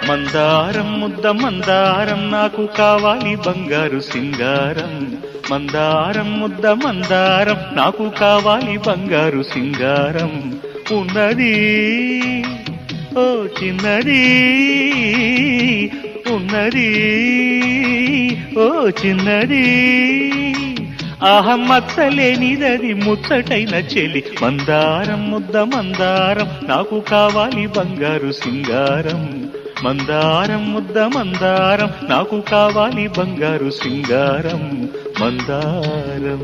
మందారం ముద్ద మందారం నాకు కావాలి బంగారు సింగారం. మందారం ముద్ద మందారం నాకు కావాలి బంగారు సింగారం. ఉన్నది ఓ చిన్నది, ఉన్నది ఓ చిన్నది, మచ్చలేనిదది ముచ్చటైన చెలి. మందారం ముద్ద మందారం నాకు కావాలి బంగారు సింగారం. మందారం ముద్ద మందారం నాకు కావాలి బంగారు సింగారం. మందారం